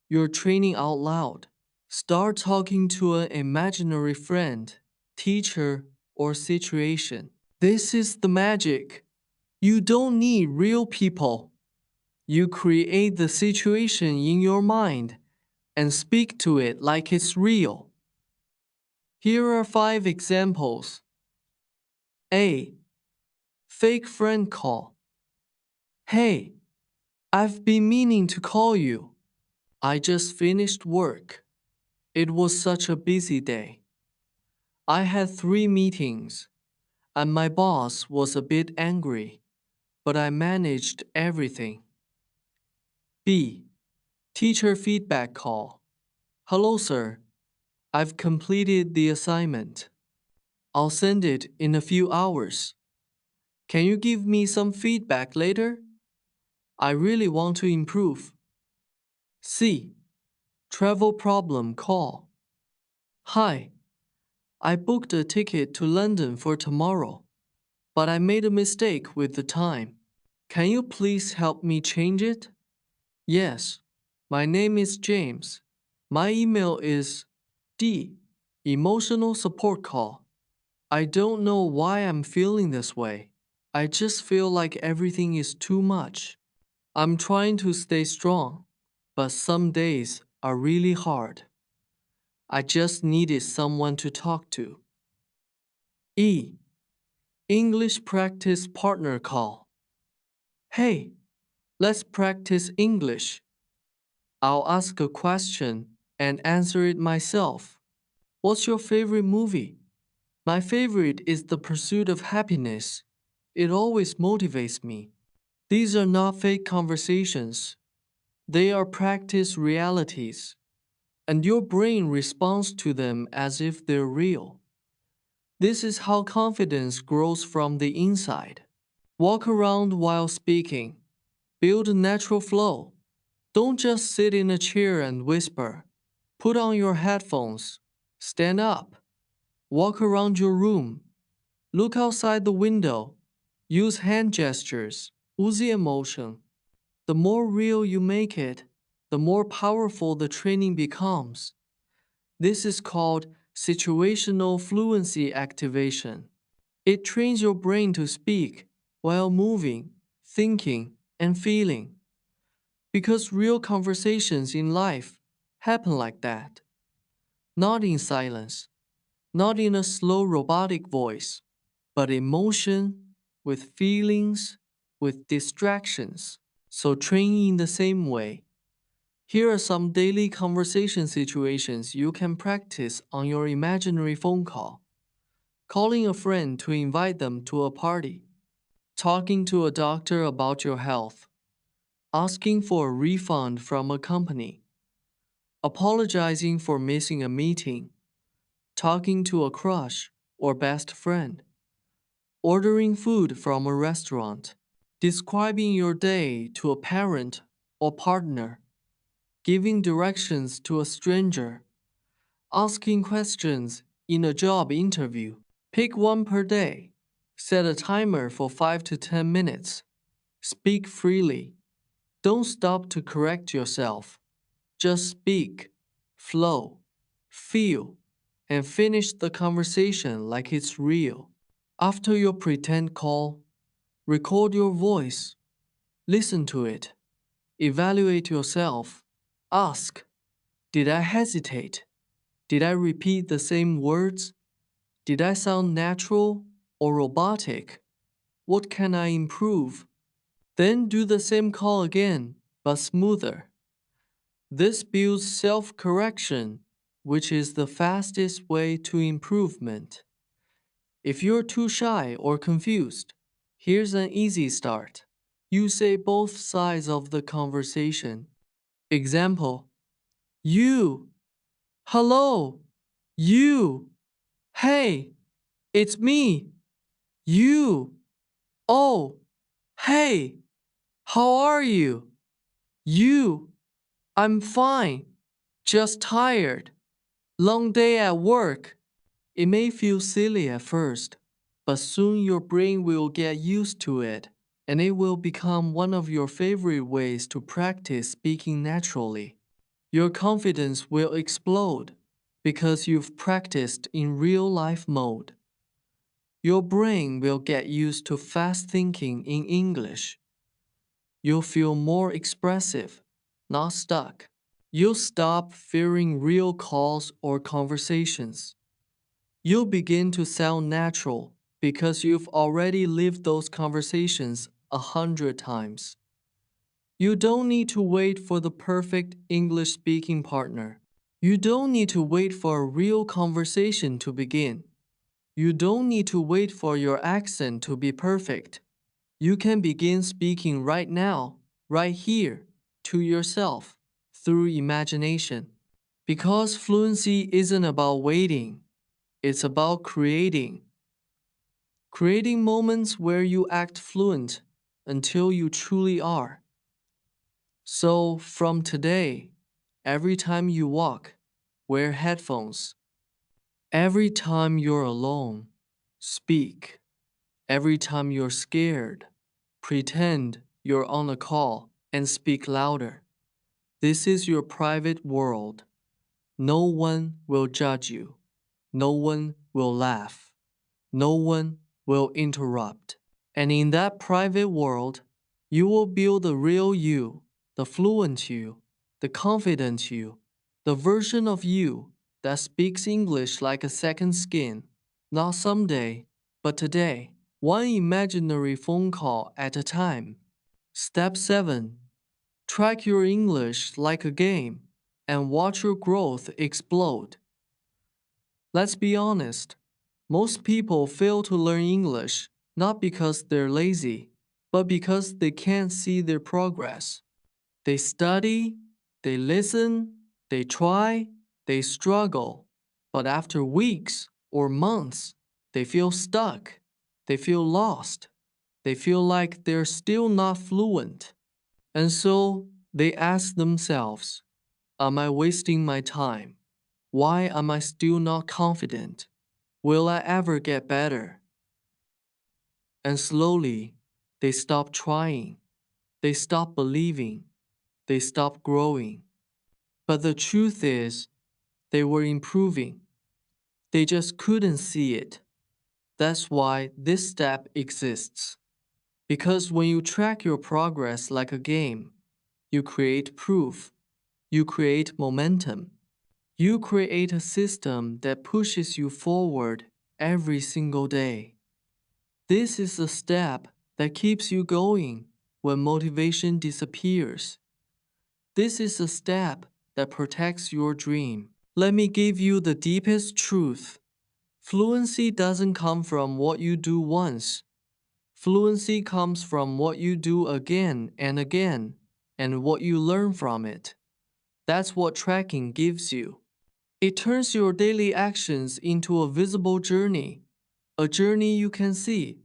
You're training out loud. Start talking to an imaginary friend, teacher, or situation. This is the magic. You don't need real people. You create the situation in your mind and speak to it like it's real. Here are 5 examples. A. Fake friend call. Hey, I've been meaning to call you. I just finished work. It was such a busy day. I had 3 meetings, and my boss was a bit angry, but I managed everything. B. Teacher feedback call. Hello, sir. I've completed the assignment. I'll send it in a few hours. Can you give me some feedback later? I really want to improve. C. Travel problem call. Hi, I booked a ticket to London for tomorrow, but I made a mistake with the time. Can you please help me change it? Yes, my name is James. My email is D. Emotional support call. I don't know why I'm feeling this way. I just feel like everything is too much. I'm trying to stay strong, but some days are really hard. I just needed someone to talk to. E. English practice partner call. Hey, let's practice English. I'll ask a question and answer it myself. What's your favorite movie? My favorite is The Pursuit of Happiness. It always motivates me. These are not fake conversations. They are practice realities, and your brain responds to them as if they're real. This is how confidence grows from the inside. Walk around while speaking. Build a natural flow. Don't just sit in a chair and whisper. Put on your headphones. Stand up. Walk around your room. Look outside the window. Use hand gestures. Use emotion. The more real you make it, the more powerful the training becomes. This is called situational fluency activation. It trains your brain to speak while moving, thinking, and feeling. Because real conversations in life happen like that. Not in silence, not in a slow robotic voice, but in motion, with feelings, with distractions. So train in the same way. Here are some daily conversation situations you can practice on your imaginary phone call. Calling a friend to invite them to a party. Talking to a doctor about your health. Asking for a refund from a company. Apologizing for missing a meeting. Talking to a crush or best friend. Ordering food from a restaurant. Describing your day to a parent or partner. Giving directions to a stranger. Asking questions in a job interview. Pick one per day. Set a timer for 5 to 10 minutes. Speak freely. Don't stop to correct yourself. Just speak, flow, feel, and finish the conversation like it's real. After your pretend call, record your voice. Listen to it. Evaluate yourself. Ask, did I hesitate? Did I repeat the same words? Did I sound natural or robotic? What can I improve? Then do the same call again, but smoother. This builds self-correction, which is the fastest way to improvement. If you're too shy or confused, here's an easy start. You say both sides of the conversation. Example, you, hello, you, hey, it's me, you, oh, hey, how are you? You, I'm fine, just tired. Long day at work. It may feel silly at first, but soon your brain will get used to it, and it will become one of your favorite ways to practice speaking naturally. Your confidence will explode because you've practiced in real life mode. Your brain will get used to fast thinking in English. You'll feel more expressive, not stuck. You'll stop fearing real calls or conversations. You'll begin to sound natural because you've already lived those conversations 100 times. You don't need to wait for the perfect English speaking partner. You don't need to wait for a real conversation to begin. You don't need to wait for your accent to be perfect. You can begin speaking right now, right here, to yourself, through imagination. Because fluency isn't about waiting, it's about creating. Creating moments where you act fluent until you truly are. So, from today, every time you walk, wear headphones. Every time you're alone, speak. Every time you're scared, pretend you're on a call and speak louder. This is your private world. No one will judge you. No one will laugh. No one will interrupt. And in that private world, you will build the real you, the fluent you, the confident you, the version of you that speaks English like a second skin, not someday, but today, one imaginary phone call at a time. Step 7. Track your English like a game and watch your growth explode. Let's be honest. Most people fail to learn English not because they're lazy, but because they can't see their progress. They study, they listen, they try, they struggle, but after weeks or months, they feel stuck, they feel lost, they feel like they're still not fluent. And so they ask themselves, am I wasting my time? Why am I still not confident? Will I ever get better? And slowly, they stop trying, they stop believing, they stop growing. But the truth is, they were improving. They just couldn't see it. That's why this step exists. Because when you track your progress like a game, you create proof, you create momentum, you create a system that pushes you forward every single day. This is the step that keeps you going when motivation disappears. This is a step that protects your dream. Let me give you the deepest truth. Fluency doesn't come from what you do once. Fluency comes from what you do again and again, and what you learn from it. That's what tracking gives you. It turns your daily actions into a visible journey, a journey you can see,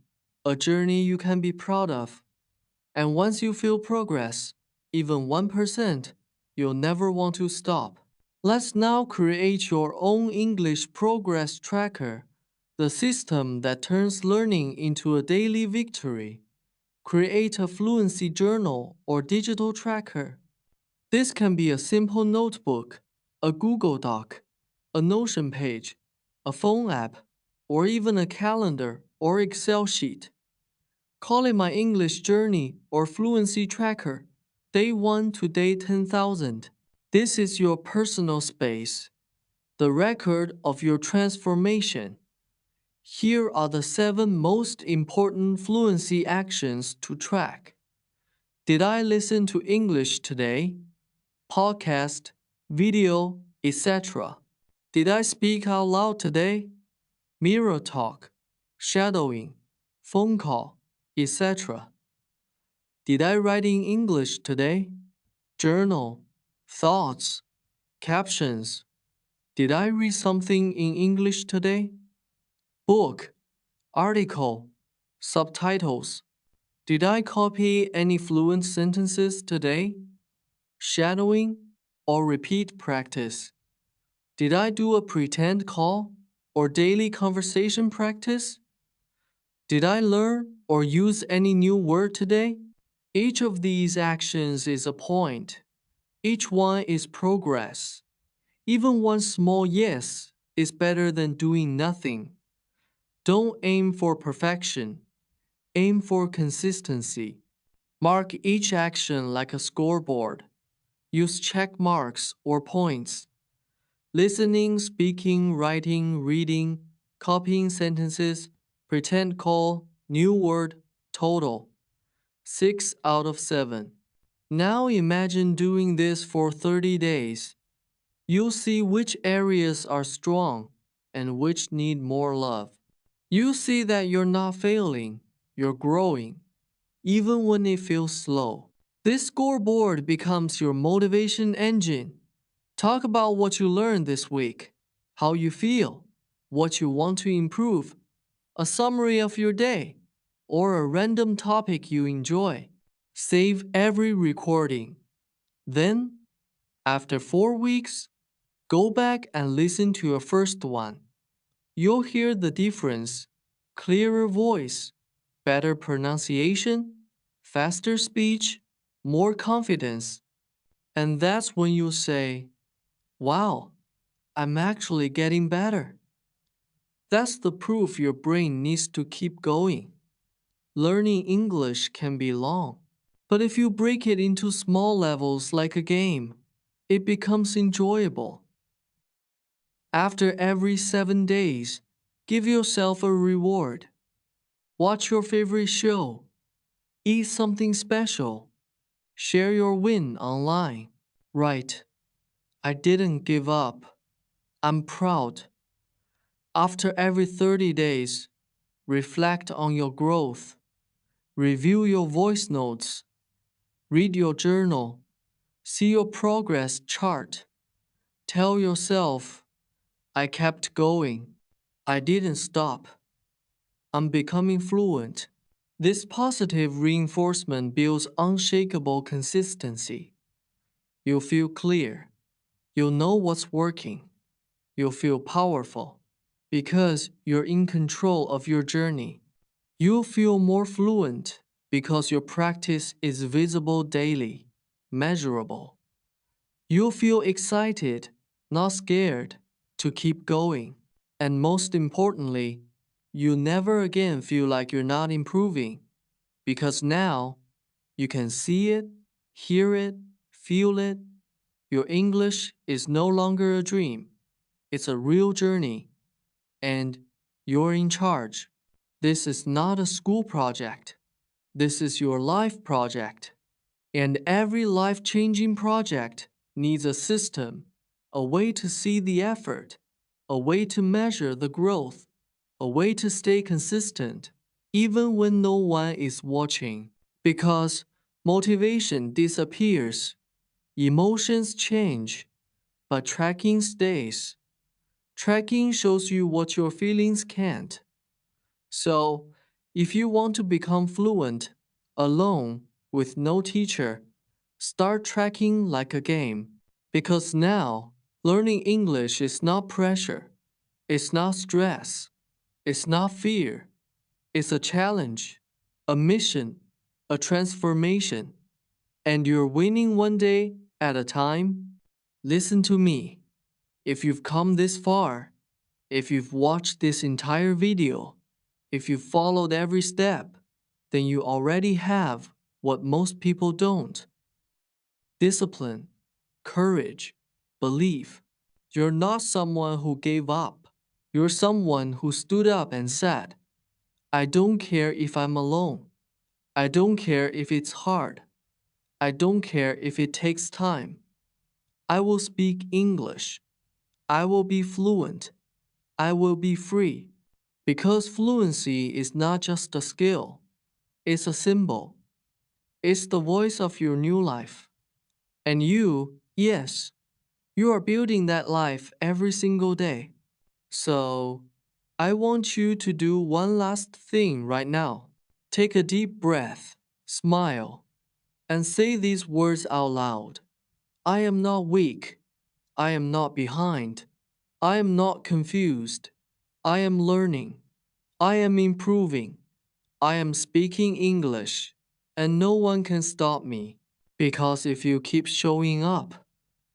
a journey you can be proud of. And once you feel progress, even 1%, you'll never want to stop. Let's now create your own English progress tracker, the system that turns learning into a daily victory. Create a fluency journal or digital tracker. This can be a simple notebook, a Google Doc, a Notion page, a phone app, or even a calendar or Excel sheet. Call it my English journey or fluency tracker, day 1 to day 10,000. This is your personal space, the record of your transformation. Here are the 7 most important fluency actions to track. Did I listen to English today? Podcast, video, etc. Did I speak out loud today? Mirror talk, shadowing, phone call, etc. Did I write in English today? Journal, thoughts, captions. Did I read something in English today? Book, article, subtitles. Did I copy any fluent sentences today? Shadowing or repeat practice. Did I do a pretend call or daily conversation practice? Did I learn or use any new word today? Each of these actions is a point. Each one is progress. Even one small yes is better than doing nothing. Don't aim for perfection. Aim for consistency. Mark each action like a scoreboard. Use check marks or points. Listening, speaking, writing, reading, copying sentences, pretend call, new word, total. 6 out of 7. Now imagine doing this for 30 days. You'll see which areas are strong and which need more love. You'll see that you're not failing, you're growing, even when it feels slow. This scoreboard becomes your motivation engine. Talk about what you learned this week, how you feel, what you want to improve, a summary of your day, or a random topic you enjoy. Save every recording. Then, after 4 weeks, go back and listen to your first one. You'll hear the difference: clearer voice, better pronunciation, faster speech, more confidence. And that's when you'll say, wow, I'm actually getting better. That's the proof your brain needs to keep going. Learning English can be long, but if you break it into small levels like a game, it becomes enjoyable. After every 7 days, give yourself a reward. Watch your favorite show. Eat something special. Share your win online. Write, I didn't give up. I'm proud. After every 30 days, reflect on your growth. Review your voice notes. Read your journal. See your progress chart. Tell yourself, I kept going. I didn't stop. I'm becoming fluent. This positive reinforcement builds unshakable consistency. You'll feel clear. You'll know what's working. You'll feel powerful because you're in control of your journey. You'll feel more fluent because your practice is visible daily, measurable. You'll feel excited, not scared, to keep going. And most importantly, you'll never again feel like you're not improving because now you can see it, hear it, feel it. Your English is no longer a dream. It's a real journey, and you're in charge. This is not a school project. This is your life project. And every life-changing project needs a system, a way to see the effort, a way to measure the growth, a way to stay consistent, even when no one is watching. Because motivation disappears, emotions change, but tracking stays. Tracking shows you what your feelings can't. So, if you want to become fluent, alone, with no teacher, start tracking like a game. Because now, learning English is not pressure, it's not stress, it's not fear, it's a challenge, a mission, a transformation. And you're winning one day at a time. Listen to me. If you've come this far, if you've watched this entire video, if you've followed every step, then you already have what most people don't. Discipline, courage, belief. You're not someone who gave up. You're someone who stood up and said, I don't care if I'm alone. I don't care if it's hard. I don't care if it takes time. I will speak English. I will be fluent. I will be free. Because fluency is not just a skill, it's a symbol. It's the voice of your new life. And you, yes, you are building that life every single day. So, I want you to do one last thing right now. Take a deep breath, smile, and say these words out loud. I am not weak. I am not behind. I am not confused. I am learning. I am improving. I am speaking English, and no one can stop me. Because if you keep showing up,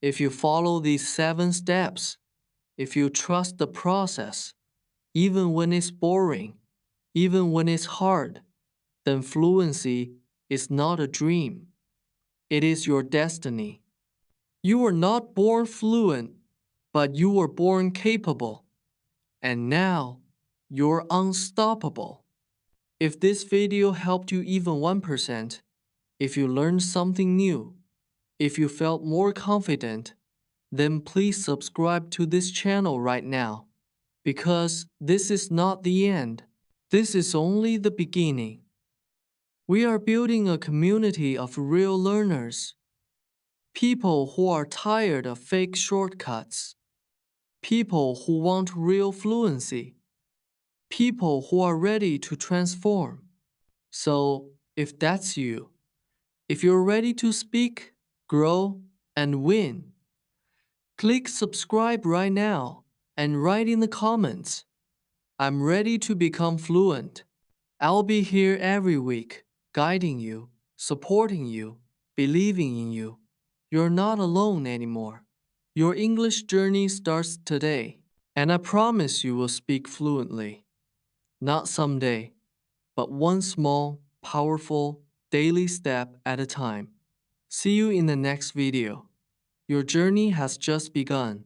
if you follow these 7 steps, if you trust the process, even when it's boring, even when it's hard, then fluency is not a dream. It is your destiny. You were not born fluent, but you were born capable. And now, you're unstoppable. If this video helped you even 1%, if you learned something new, if you felt more confident, then please subscribe to this channel right now. Because this is not the end. This is only the beginning. We are building a community of real learners. People who are tired of fake shortcuts. People who want real fluency. People who are ready to transform. So, if that's you, if you're ready to speak, grow, and win, click subscribe right now and write in the comments, I'm ready to become fluent. I'll be here every week, guiding you, supporting you, believing in you. You're not alone anymore. Your English journey starts today, and I promise you will speak fluently. Not someday, but one small, powerful, daily step at a time. See you in the next video. Your journey has just begun.